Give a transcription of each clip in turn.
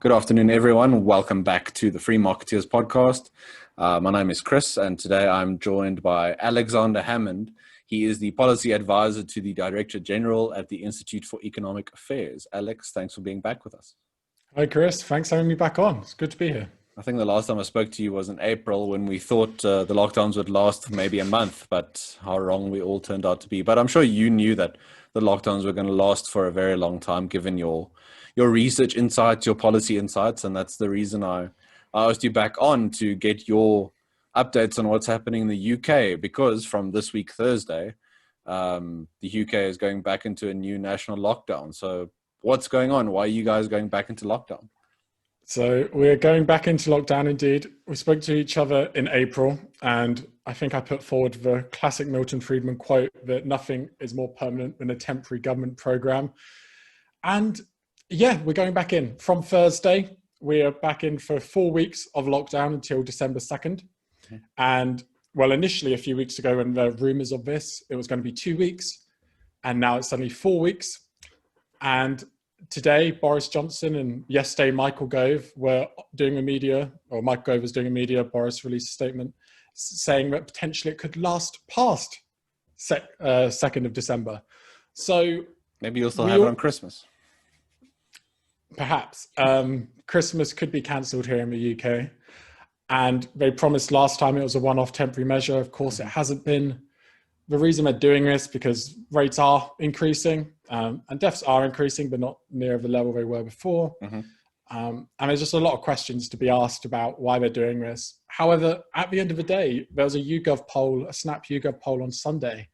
Good afternoon, everyone. Welcome back to the Free Marketeers podcast. My name is Chris, and today I'm joined by Alexander Hammond. He is the policy advisor to the Director General at the Institute for Economic Affairs. Alex, thanks for being back with us. Hi, Chris. Thanks for having me back on. It's good to be here. I think the last time I spoke to you was in April when we thought the lockdowns would last maybe a month, but how wrong we all turned out to be. But I'm sure you knew that the lockdowns were going to last for a very long time, given your research insights, your policy insights, and that's the reason I asked you back on to get your updates on what's happening in the UK, because from this week, Thursday, the UK is going back into a new national lockdown. So what's going on? Why are you guys going back into lockdown? So we're going back into lockdown indeed. We spoke to each other in April, and I think I put forward the classic Milton Friedman quote that nothing is more permanent than a temporary government program. And yeah, we're going back in. From Thursday, we are back in for 4 weeks of lockdown until December 2nd. Okay. And well, initially a few weeks ago when there were rumours of this, it was going to be 2 weeks. And now it's suddenly 4 weeks. And today, Boris Johnson and yesterday, Michael Gove were doing a media, or Mike Gove was doing a media, Boris released a statement saying that potentially it could last past 2nd of December. So maybe you'll still have it on Christmas. Perhaps. Christmas could be cancelled here in the UK. And they promised last time it was a one-off temporary measure. Of course, it hasn't been. The reason they're doing this because rates are increasing and deaths are increasing, but not near the level they were before. Mm-hmm. And there's just a lot of questions to be asked about why they're doing this. However, at the end of the day, there was a YouGov poll, a Snap YouGov poll on Sunday,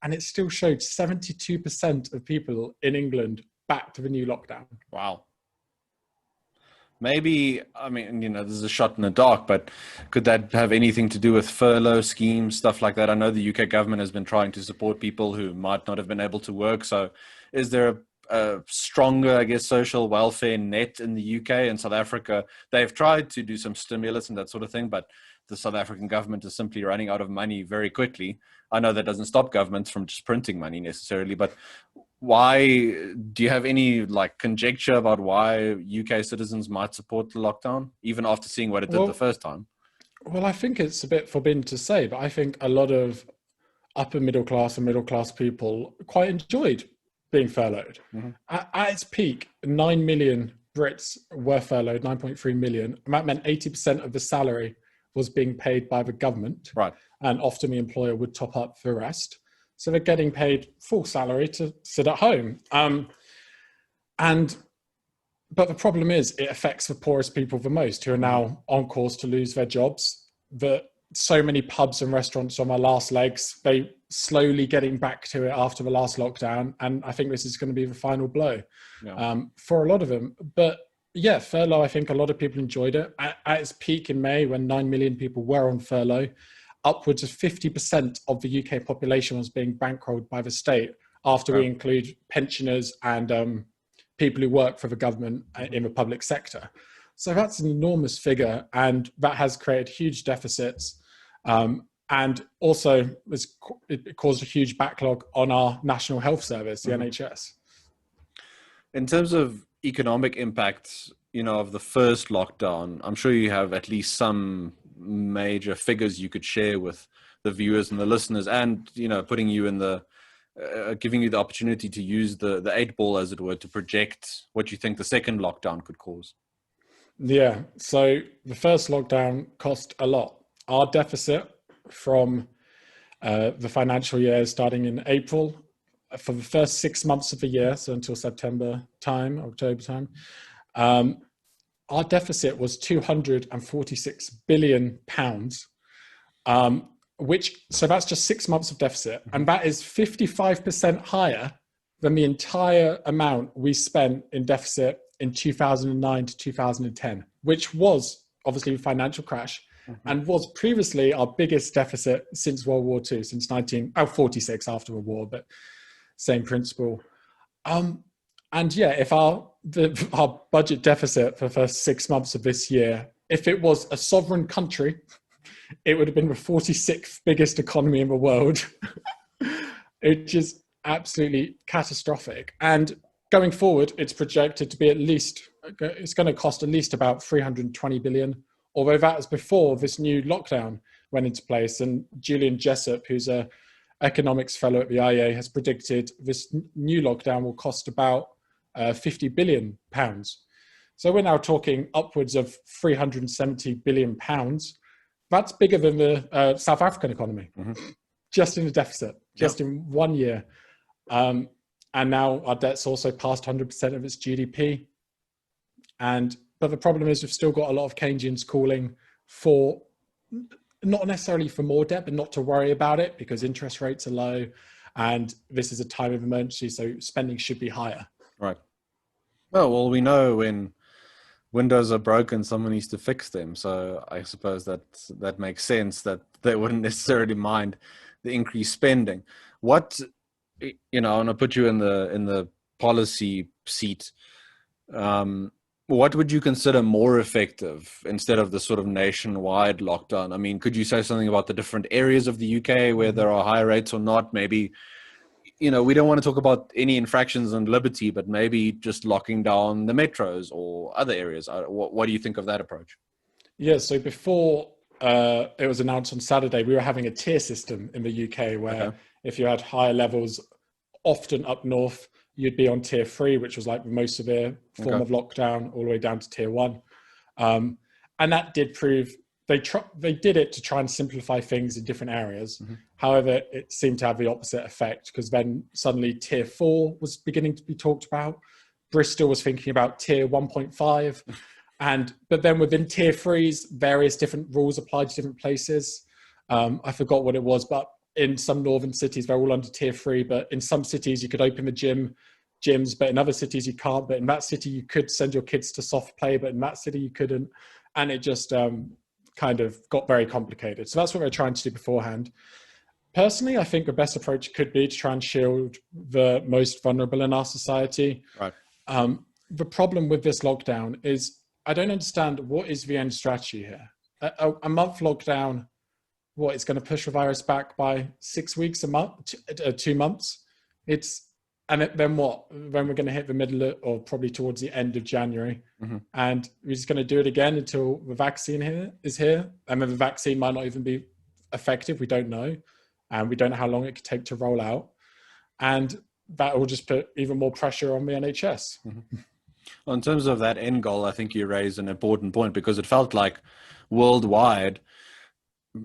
and it still showed 72% of people in England back to the new lockdown. Wow. Maybe, I mean, this is a shot in the dark, but could that have anything to do with furlough schemes, stuff like that? I know the UK government has been trying to support people who might not have been able to work. So is there a stronger, I guess, social welfare net in the UK and South Africa? They've tried to do some stimulus and that sort of thing, but the South African government is simply running out of money very quickly. I know that doesn't stop governments from just printing money necessarily, but why do you have any conjecture about why UK citizens might support the lockdown, even after seeing what it did the first time? Well, I think it's a bit forbidden to say, but I think a lot of upper middle class and middle class people quite enjoyed being furloughed. Mm-hmm. At its peak, 9 million Brits were furloughed, 9.3 million. And that meant 80% of the salary was being paid by the government. Right. And often the employer would top up the rest. So they're getting paid full salary to sit at home. But the problem is it affects the poorest people the most, who are now on course to lose their jobs. So many pubs and restaurants on their last legs, they slowly getting back to it after the last lockdown. And I think this is going to be the final blow for a lot of them. But yeah, furlough, I think a lot of people enjoyed it. At its peak in May, when 9 million people were on furlough, upwards of 50% of the UK population was being bankrolled by the state after we include pensioners and people who work for the government in the public sector. So that's an enormous figure, and that has created huge deficits. And also it caused a huge backlog on our National Health Service, the NHS. In terms of economic impacts, of the first lockdown, I'm sure you have at least some major figures you could share with the viewers and the listeners, and putting you in the giving you the opportunity to use the 8 ball, as it were, to project what you think the second lockdown could cause. Yeah, so the first lockdown cost a lot. Our deficit from the financial year starting in April, for the first 6 months of the year, so until October time, our deficit was £246 billion, so that's just 6 months of deficit. And that is 55% higher than the entire amount we spent in deficit in 2009 to 2010, which was obviously a financial crash and was previously our biggest deficit since World War II, since 1946 after the war, but same principle. And yeah, if our budget deficit for the first 6 months of this year, if it was a sovereign country, it would have been the 46th biggest economy in the world, which is absolutely catastrophic. And going forward, it's projected to be it's going to cost at least about 320 billion, although that was before this new lockdown went into place. And Julian Jessup, who's a economics fellow at the IEA, has predicted this new lockdown will cost about 50 billion pounds. So we're now talking upwards of 370 billion pounds. That's bigger than the South African economy, just in a deficit, just in 1 year. And now our debt's also past 100% of its GDP. But the problem is we've still got a lot of Keynesians calling for, not necessarily for more debt, but not to worry about it because interest rates are low and this is a time of emergency, so spending should be higher. Right. Well, we know when windows are broken, someone needs to fix them. So I suppose that makes sense that they wouldn't necessarily mind the increased spending. What, I want to put you in the policy seat. What would you consider more effective instead of the sort of nationwide lockdown? I mean, could you say something about the different areas of the UK where there are higher rates or not? Maybe, we don't want to talk about any infractions on liberty, but maybe just locking down the metros or other areas. What do you think of that approach? Yeah, so before it was announced on Saturday, we were having a tier system in the UK where if you had higher levels, often up north, you'd be on tier 3, which was like the most severe form of lockdown, all the way down to tier 1. And that did prove, they did it to try and simplify things in different areas. However, it seemed to have the opposite effect because then suddenly tier 4 was beginning to be talked about. Bristol was thinking about tier 1.5. But then within tier 3s, various different rules applied to different places. I forgot what it was, but in some northern cities, they're all under tier 3, but in some cities you could open the gyms, but in other cities you can't. But in that city you could send your kids to soft play, but in that city you couldn't. And it just kind of got very complicated. So that's what we're trying to do beforehand. Personally, I think the best approach could be to try and shield the most vulnerable in our society. Right. The problem with this lockdown is I don't understand what is the end strategy here. A month lockdown, it's going to push the virus back by 6 weeks, a month, 2 months. Then what? Then we're going to hit the middle or probably towards the end of January. And we're just going to do it again until the vaccine is here. And then the vaccine might not even be effective. We don't know. And we don't know how long it could take to roll out. And that will just put even more pressure on the NHS. Well, in terms of that end goal, I think you raised an important point because it felt like worldwide,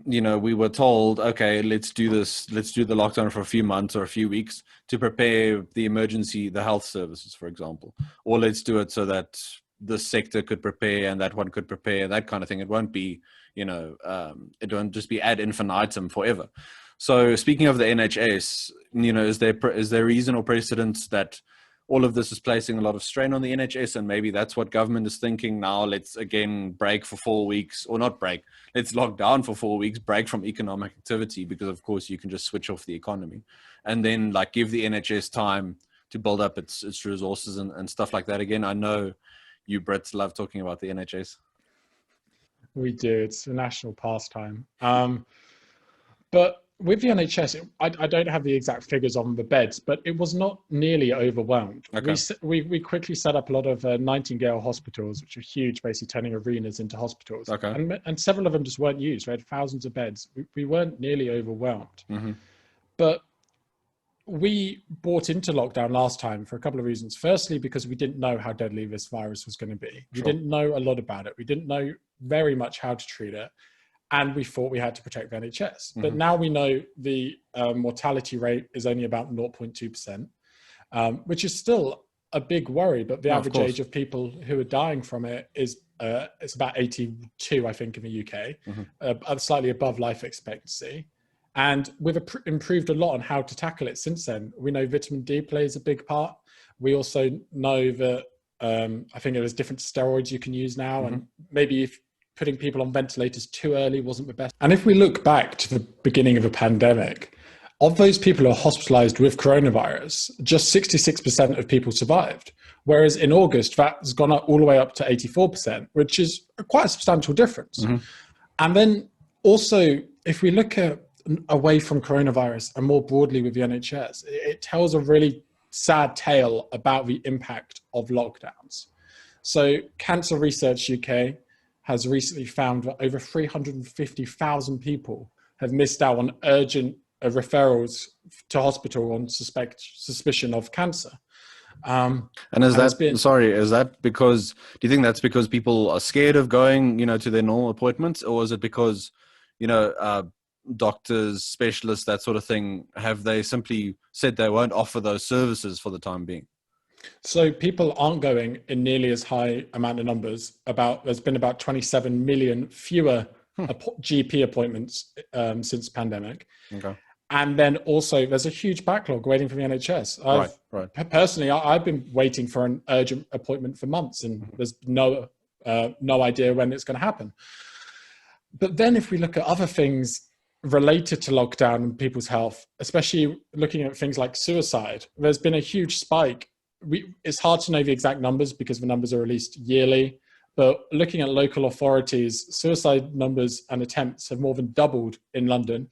we were told, okay, let's do the lockdown for a few months or a few weeks to prepare the health services, for example, or let's do it so that this sector could prepare and that one could prepare, that kind of thing. It won't be, it won't just be ad infinitum forever. So speaking of the NHS, is there reason or precedence that all of this is placing a lot of strain on the NHS, and maybe that's what government is thinking now? Let's again break for 4 weeks, or not break. Let's lock down for 4 weeks, break from economic activity, because of course you can just switch off the economy, and then give the NHS time to build up its resources and stuff like that. Again, I know you Brits love talking about the NHS. We do. It's a national pastime. But with the NHS, I don't have the exact figures on the beds, but it was not nearly overwhelmed. Okay. We quickly set up a lot of Nightingale hospitals, which are huge, basically turning arenas into hospitals. Okay. And several of them just weren't used. We had thousands of beds. We weren't nearly overwhelmed. But we bought into lockdown last time for a couple of reasons. Firstly, because we didn't know how deadly this virus was going to be. We didn't know a lot about it. We didn't know very much how to treat it. And we thought we had to protect the NHS. But now we know the mortality rate is only about 0.2%, which is still a big worry. But the average age of people who are dying from it is it's about 82, I think, in the UK, slightly above life expectancy. And we've improved a lot on how to tackle it since then. We know vitamin D plays a big part. We also know that I think there's different steroids you can use now, and maybe if putting people on ventilators too early wasn't the best. And if we look back to the beginning of the pandemic, of those people who are hospitalized with coronavirus, just 66% of people survived. Whereas in August, that's gone up all the way up to 84%, which is quite a substantial difference. And then also, if we look at away from coronavirus and more broadly with the NHS, it tells a really sad tale about the impact of lockdowns. So Cancer Research UK has recently found that over 350,000 people have missed out on urgent referrals to hospital on suspicion of cancer. And is that because, do you think that's because people are scared of going, to their normal appointments, or is it because, doctors, specialists, that sort of thing, have they simply said they won't offer those services for the time being? So people aren't going in nearly as high amount of numbers. There's been about 27 million fewer GP appointments since the pandemic. Okay. And then also there's a huge backlog waiting for the NHS. Personally, I've been waiting for an urgent appointment for months, and there's no idea when it's going to happen. But then if we look at other things related to lockdown and people's health, especially looking at things like suicide, there's been a huge spike. It's hard to know the exact numbers because the numbers are released yearly, but looking at local authorities, suicide numbers and attempts have more than doubled in London.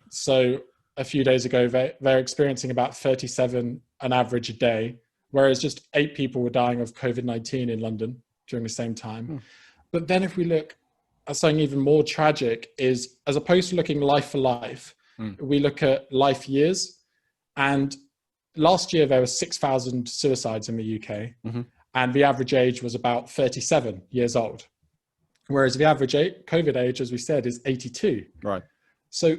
So a few days ago, they're experiencing about 37 an average a day, whereas just 8 people were dying of COVID-19 in London during the same time. But then if we look at something even more tragic, is as opposed to looking life for life, we look at life years. And last year, there were 6,000 suicides in the UK, and the average age was about 37 years old. Whereas the average COVID age, as we said, is 82. Right. So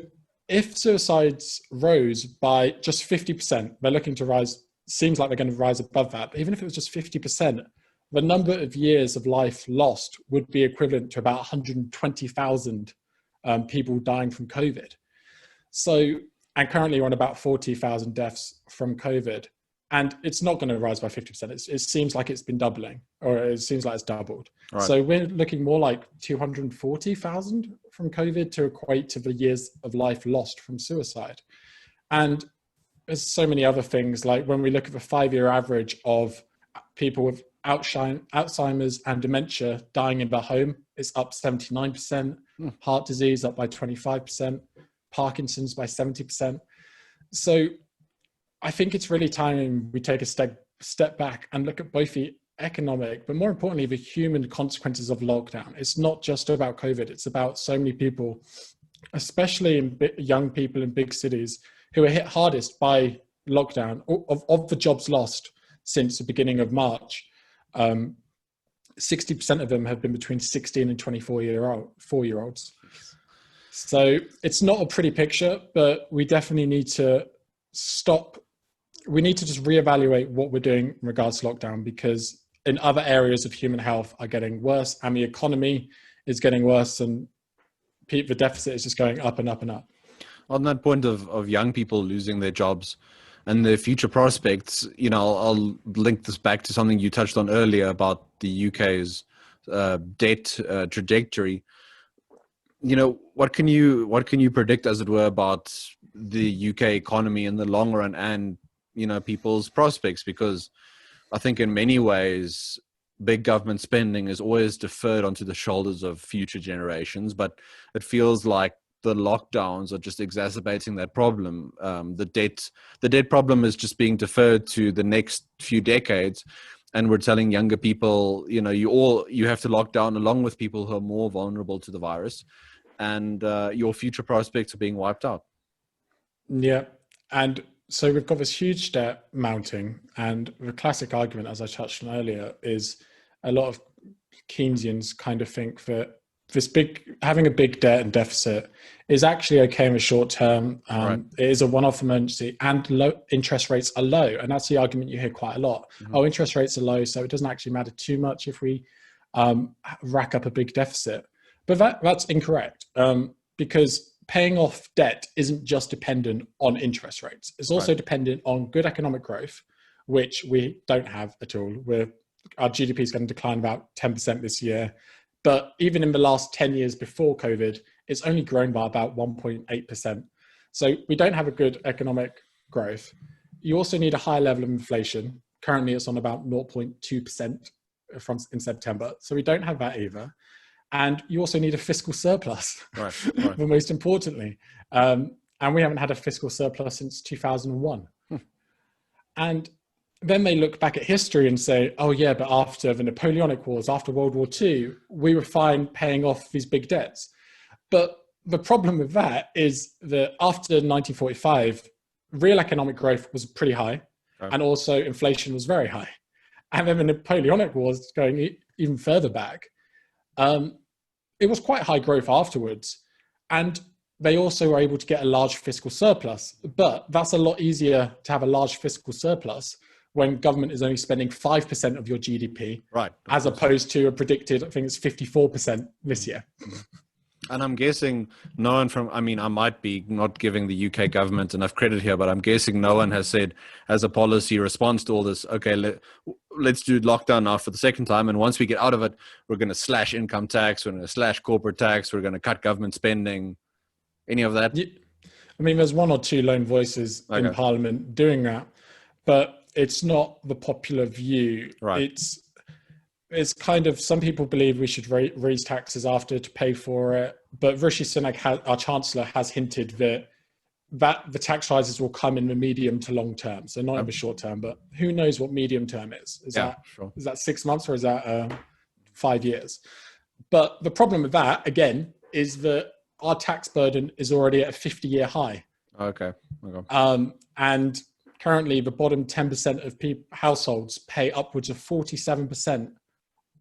if suicides rose by just 50%, they're looking to rise, seems like they're going to rise above that. But even if it was just 50%, the number of years of life lost would be equivalent to about 120,000 people dying from COVID. So, and currently we're on about 40,000 deaths from COVID. And it's not going to rise by 50%. It seems like it's been doubling, or it seems like it's doubled. Right. So we're looking more like 240,000 from COVID to equate to the years of life lost from suicide. And there's so many other things, like when we look at the 5-year average of people with Alzheimer's and dementia dying in their home, it's up 79%, heart disease up by 25%, Parkinson's by 70%. So I think it's really time we take a step back and look at both the economic, but more importantly, the human consequences of lockdown. It's not just about COVID. It's about so many people, especially young people in big cities, who are hit hardest by lockdown. Of the jobs lost since the beginning of March, 60% of them have been between 16 and 4-year-olds. So it's not a pretty picture, but we definitely need to stop. We need to just reevaluate what we're doing in regards to lockdown, because in other areas of human health are getting worse, and the economy is getting worse, and the deficit is just going up and up and up. On that point of young people losing their jobs and their future prospects, I'll link this back to something you touched on earlier about the UK's debt trajectory. What can you predict, as it were, about the UK economy in the long run and people's prospects? Because I think in many ways, big government spending is always deferred onto the shoulders of future generations, but it feels like the lockdowns are just exacerbating that problem. The debt problem is just being deferred to the next few decades, and we're telling younger people, you have to lock down along with people who are more vulnerable to the virus, and your future prospects are being wiped out. Yeah, and so we've got this huge debt mounting, and the classic argument, as I touched on earlier, is a lot of Keynesians kind of think that having a big debt and deficit is actually okay in the short term. Right. It is a one-off emergency, and low interest rates are low. And that's the argument you hear quite a lot. Mm-hmm. Oh, interest rates are low, so it doesn't actually matter too much if we rack up a big deficit. But that's incorrect, because paying off debt isn't just dependent on interest rates. It's also dependent on good economic growth, which we don't have at all. Our GDP is going to decline about 10% this year. But even in the last 10 years before COVID, it's only grown by about 1.8%. So we don't have a good economic growth. You also need a high level of inflation. Currently, it's on about 0.2% in September. So we don't have that either. And you also need a fiscal surplus, but most importantly. And we haven't had a fiscal surplus since 2001. And then they look back at history and say, oh yeah, but after the Napoleonic Wars, after World War II, we were fine paying off these big debts. But the problem with that is that after 1945, real economic growth was pretty high, and also inflation was very high. And then the Napoleonic Wars, going even further back, it was quite high growth afterwards. And they also were able to get a large fiscal surplus. But that's a lot easier to have a large fiscal surplus when government is only spending 5% of your GDP, right, as opposed to a predicted, I think it's 54% this year. And I'm guessing no one from, I mean, I might be not giving the UK government enough credit here, but I'm guessing no one has said as a policy response to all this, okay, let's do lockdown now for the second time. And once we get out of it, we're going to slash income tax, we're going to slash corporate tax, we're going to cut government spending. Any of that? I mean, there's one or two lone voices in Parliament doing that, but it's not the popular view. Right. It's kind of, some people believe we should raise taxes after to pay for it. But Rishi Sunak, our Chancellor, has hinted that the tax rises will come in the medium to long term. So not in the short term, but who knows what medium term is? Is that 6 months or is that 5 years? But the problem with that, again, is that our tax burden is already at a 50-year high. Okay. And currently the bottom 10% of households pay upwards of 47%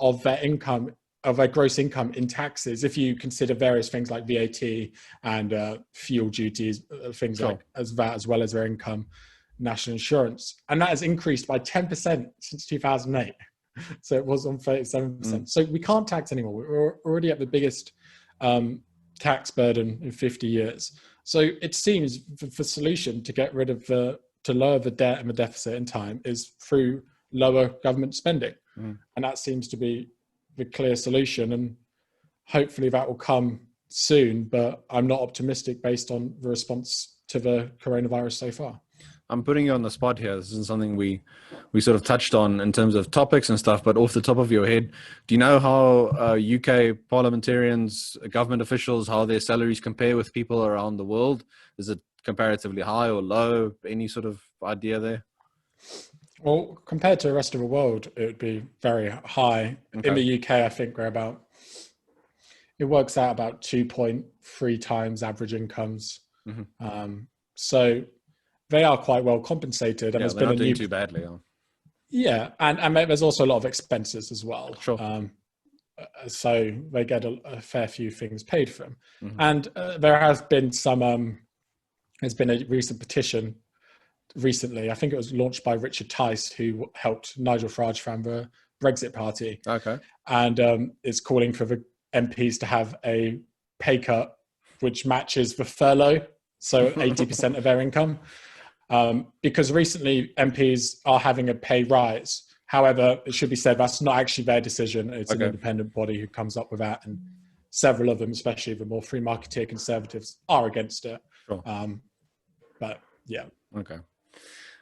of their income, of their gross income, in taxes, if you consider various things like VAT and fuel duties, things like that, as well as their income, national insurance. And that has increased by 10% since 2008. So it was on 37%. So we can't tax anymore. We're already at the biggest tax burden in 50 years. So it seems the solution to get rid of to lower the debt and the deficit in time is through lower government spending. And that seems to be the clear solution. And hopefully that will come soon, but I'm not optimistic based on the response to the coronavirus so far. I'm putting you on the spot here. This is something we sort of touched on in terms of topics and stuff, but off the top of your head, do you know how UK parliamentarians, government officials, how their salaries compare with people around the world? Is it comparatively high or low? Any sort of idea there? Well, compared to the rest of the world, it would be very high. In the UK, I think it works out about 2.3 times average incomes. So they are quite well compensated. And they're not doing too badly. Yeah, and there's also a lot of expenses as well. So they get a fair few things paid for them. And there has been there's been a recent petition recently. I think it was launched by Richard Tice, who helped Nigel Farage from the Brexit Party. And it's calling for the MPs to have a pay cut which matches the furlough, so 80% of their income. Because recently MPs are having a pay rise. However, it should be said that's not actually their decision. It's an independent body who comes up with that, and several of them, especially the more free marketeer conservatives, are against it. But yeah.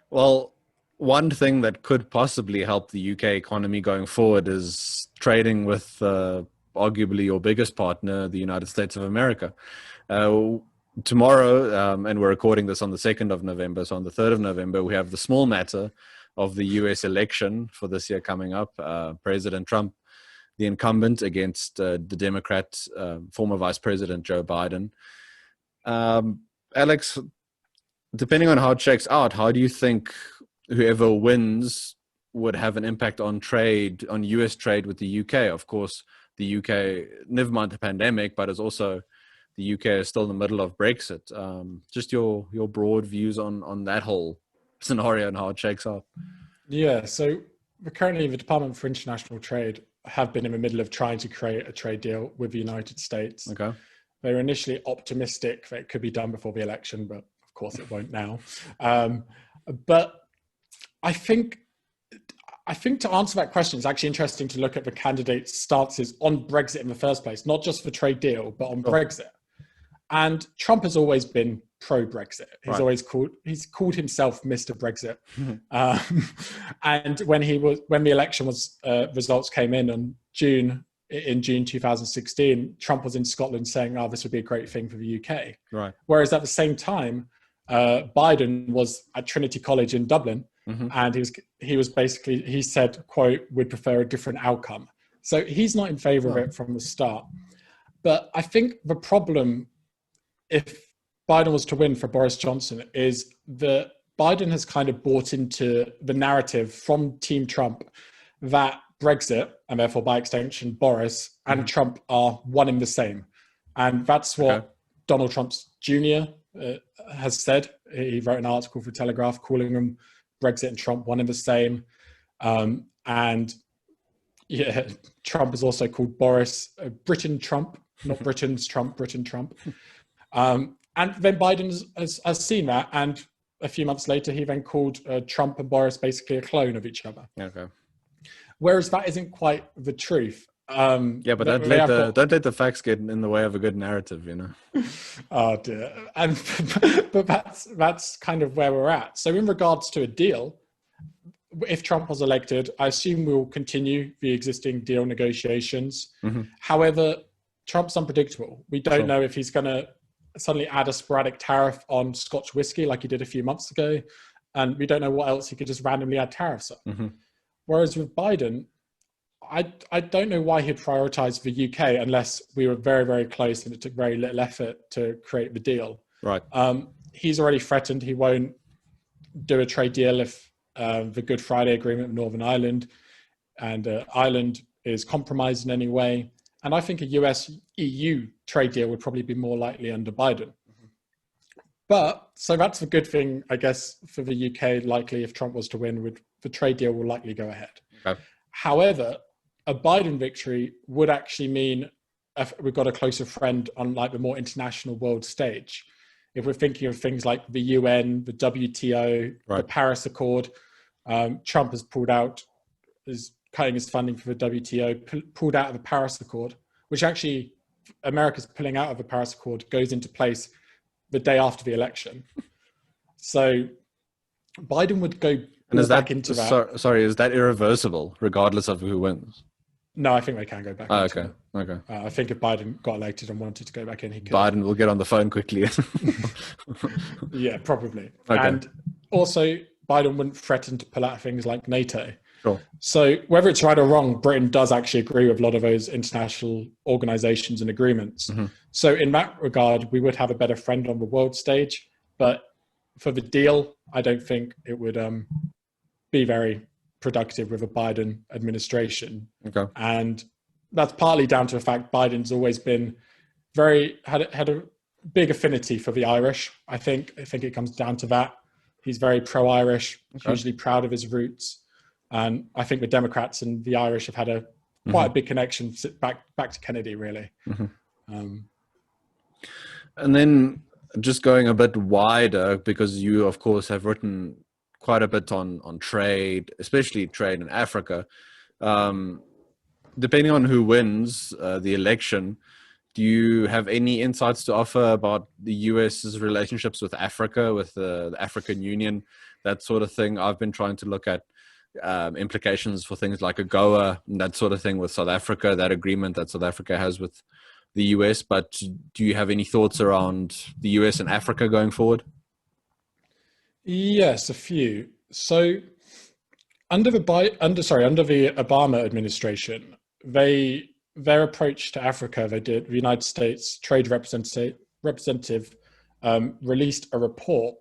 Well, one thing that could possibly help the UK economy going forward is trading with arguably your biggest partner, the United States of America. Tomorrow, and we're recording this on the 2nd of November, so on the 3rd of November, we have the small matter of the US election for this year coming up. President Trump, the incumbent, against the Democrat, former Vice President Joe Biden. Alex, depending on how it shakes out, how do you think whoever wins would have an impact on trade, on US trade with the UK? Of course, the UK, never mind the pandemic, but it's also, the UK is still in the middle of Brexit. Just your broad views on that whole scenario and how it shakes out. Yeah, so currently the Department for International Trade have been in the middle of trying to create a trade deal with the United States. They were initially optimistic that it could be done before the election, but of course it won't now. But I think to answer that question, it's actually interesting to look at the candidates' stances on Brexit in the first place, not just the trade deal, but on Brexit. And Trump has always been pro-Brexit. He's called himself Mr. Brexit. And when the election results came in June 2016, Trump was in Scotland saying, "Oh, this would be a great thing for the UK." Whereas at the same time, Biden was at Trinity College in Dublin and he said, quote, "We'd prefer a different outcome." So he's not in favor of it from the start. But I think the problem, if Biden was to win for Boris Johnson, is that Biden has kind of bought into the narrative from Team Trump that Brexit, and therefore by extension Boris and Trump, are one in the same. And that's what Donald Trump Jr. Has said. He wrote an article for Telegraph calling them Brexit and Trump one in the same. And yeah, Trump is also called Boris Britain Trump, not Britain's Trump, Britain Trump. And then Biden has seen that, and a few months later, he then called Trump and Boris basically a clone of each other. Okay. Whereas that isn't quite the truth. But don't let the facts get in the way of a good narrative, you know. Oh dear. But that's kind of where we're at. So in regards to a deal, if Trump was elected, I assume we'll continue the existing deal negotiations. However, Trump's unpredictable. We don't know if he's going to suddenly add a sporadic tariff on Scotch whiskey like he did a few months ago, and we don't know what else he could just randomly add tariffs on. Whereas with Biden, I don't know why he'd prioritize the UK unless we were very, very close and it took very little effort to create the deal. Right. He's already threatened he won't do a trade deal if the Good Friday Agreement with Northern Ireland and Ireland is compromised in any way. And I think a US-EU trade deal would probably be more likely under Biden. But, so that's a good thing, I guess, for the UK, likely if Trump was to win, the trade deal will likely go ahead. Okay. However, a Biden victory would actually mean we've got a closer friend on like the more international world stage. If we're thinking of things like the UN, the WTO, the Paris Accord, Trump has pulled out, is cutting his funding for the WTO, pulled out of the Paris Accord, which actually America's pulling out of the Paris Accord goes into place the day after the election. So Biden would go back into that. Sorry, is that irreversible regardless of who wins? No, I think they can go back. Okay. I think if Biden got elected and wanted to go back in, he could. Biden will get on the phone quickly. Yeah, probably. Okay. And also, Biden wouldn't threaten to pull out things like NATO. Sure. So whether it's right or wrong, Britain does actually agree with a lot of those international organizations and agreements. So in that regard, we would have a better friend on the world stage. But for the deal, I don't think it would be very productive with a Biden administration. Okay. And that's partly down to the fact Biden's always been had a big affinity for the Irish. I think it comes down to that. He's very pro-Irish, hugely proud of his roots. And I think the Democrats and the Irish have had quite a big connection back to Kennedy, really. And then just going a bit wider, because you, of course, have written quite a bit on trade, especially trade in Africa. Depending on who wins the election, do you have any insights to offer about the US's relationships with Africa, with the African Union, that sort of thing? I've been trying to look at implications for things like AGOA and that sort of thing with South Africa, that agreement that South Africa has with the US. But do you have any thoughts around the US and Africa going forward? Yes, a few. So under the Obama administration, their approach to Africa, the United States Trade Representative released a report.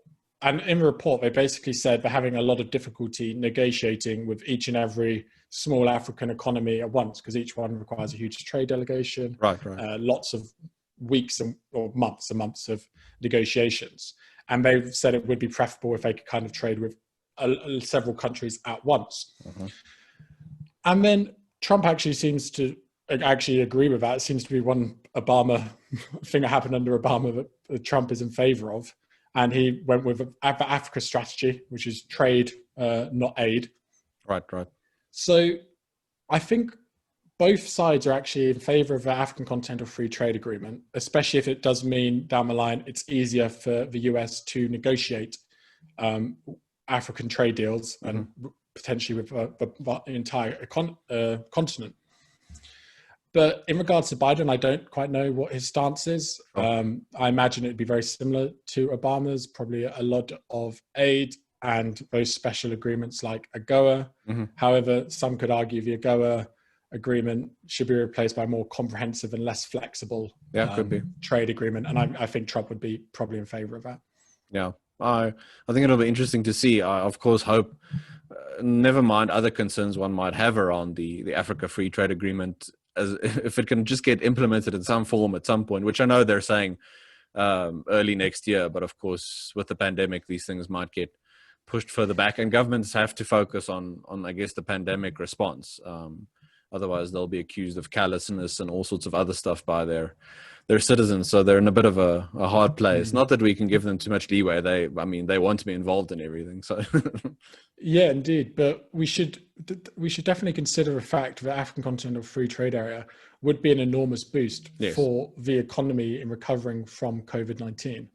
And in the report, they basically said they're having a lot of difficulty negotiating with each and every small African economy at once, because each one requires a huge trade delegation, lots of weeks or months and months of negotiations. And they've said it would be preferable if they could kind of trade with several countries at once. And then Trump actually seems to agree with that. It seems to be one Obama thing that happened under Obama that Trump is in favor of. And he went with the Africa strategy, which is trade, not aid. Right. So I think both sides are actually in favor of the African Continental Free Trade Agreement, especially if it does mean down the line it's easier for the US to negotiate African trade deals and potentially with the entire continent. But in regards to Biden, I don't quite know what his stance is. I imagine it'd be very similar to Obama's, probably a lot of aid, and those special agreements like AGOA. However, some could argue the AGOA agreement should be replaced by a more comprehensive and less flexible could be trade agreement. And I think Trump would be probably in favor of that. Yeah, I think it'll be interesting to see. I, of course, hope, never mind other concerns one might have around the Africa Free Trade Agreement, as if it can just get implemented in some form at some point, which I know they're saying early next year. But of course, with the pandemic, these things might get pushed further back, and governments have to focus on I guess, the pandemic response. Otherwise, they'll be accused of callousness and all sorts of other stuff by their citizens. So they're in a bit of a hard place. Not that we can give them too much leeway. They want to be involved in everything. So yeah, indeed. But we should definitely consider the fact that African Continental Free Trade Area would be an enormous boost for the economy in recovering from COVID-19.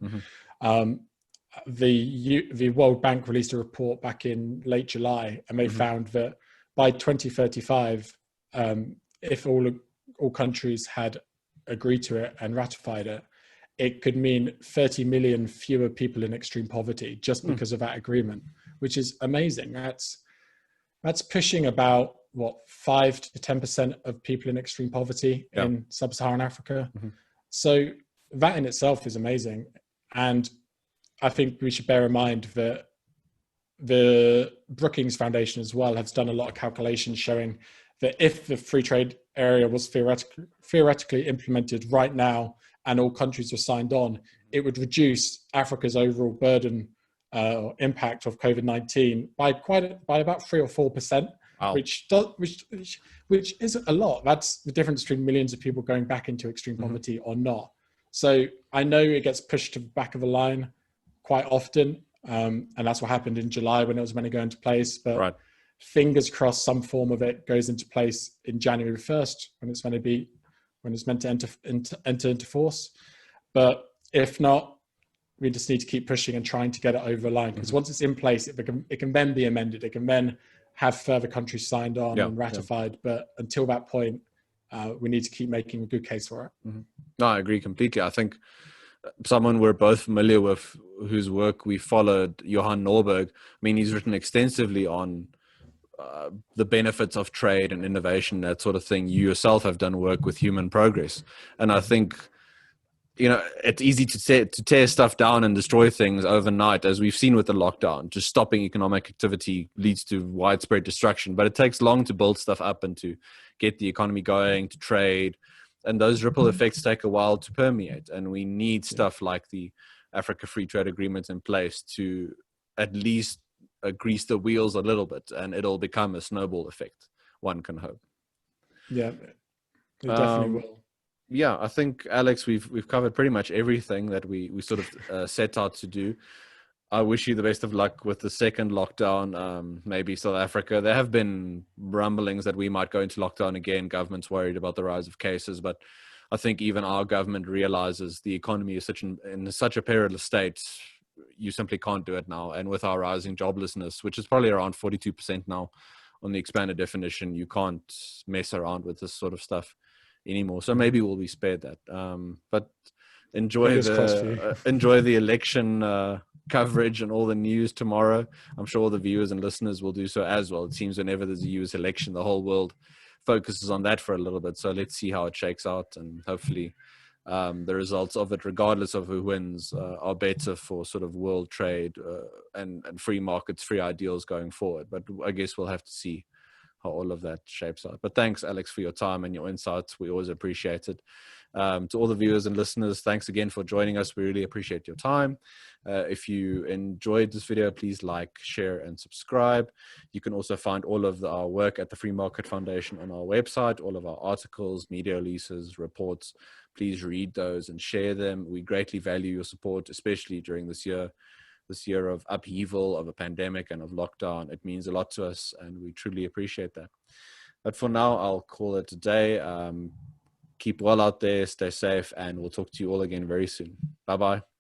The World Bank released a report back in late July, and they found that by 2035, if all countries had agreed to it and ratified it, it could mean 30 million fewer people in extreme poverty just because of that agreement, which is amazing. That's pushing about 5 to 10% of people in extreme poverty in sub-Saharan Africa. So that in itself is amazing. And I think we should bear in mind that the Brookings Foundation as well has done a lot of calculations showing that if the free trade area was theoretically implemented right now and all countries were signed on, it would reduce Africa's overall burden or impact of COVID-19 by about 3 or 4%, wow. which isn't a lot. That's the difference between millions of people going back into extreme poverty or not. So I know it gets pushed to the back of the line quite often, and that's what happened in July when it was meant to go into place. But fingers crossed, some form of it goes into place in January 1st when it's meant to enter into force. But if not, we just need to keep pushing and trying to get it over the line, because once it's in place, it can then be amended. It can then have further countries signed on and ratified. But until that point, we need to keep making a good case for it. No, I agree completely. I think someone we're both familiar with, whose work we followed, Johan Norberg, he's written extensively on the benefits of trade and innovation, that sort of thing. You yourself have done work with human progress. And I think, it's easy to tear stuff down and destroy things overnight, as we've seen with the lockdown. Just stopping economic activity leads to widespread destruction. But it takes long to build stuff up and to get the economy going, to trade. And those ripple effects take a while to permeate. And we need stuff like the Africa Free Trade Agreement in place to at least grease the wheels a little bit, and it'll become a snowball effect, one can hope. Yeah, it definitely will. Yeah, I think, Alex, we've covered pretty much everything that we sort of set out to do. I wish you the best of luck with the second lockdown. Maybe South Africa, there have been rumblings that we might go into lockdown again. Government's worried about the rise of cases, but I think even our government realizes the economy is in such a perilous state. You simply can't do it now. And with our rising joblessness, which is probably around 42% now on the expanded definition, you can't mess around with this sort of stuff anymore. So maybe we'll be spared that. But enjoy the election coverage and all the news tomorrow. I'm sure all the viewers and listeners will do so as well. It seems whenever there's a US election, the whole world focuses on that for a little bit. So let's see how it shakes out, and hopefully the results of it, regardless of who wins, are better for sort of world trade and free markets, free ideals going forward. But I guess we'll have to see how all of that shapes out. But thanks, Alex, for your time and your insights. We always appreciate it. To all the viewers and listeners, thanks again for joining us. We really appreciate your time. If you enjoyed this video, please like, share, and subscribe. You can also find all of our work at the Free Market Foundation on our website, all of our articles, media releases, reports. Please read those and share them. We greatly value your support, especially during this year of upheaval, of a pandemic, and of lockdown. It means a lot to us, and we truly appreciate that. But for now, I'll call it a day. Keep well out there, stay safe, and we'll talk to you all again very soon. Bye-bye.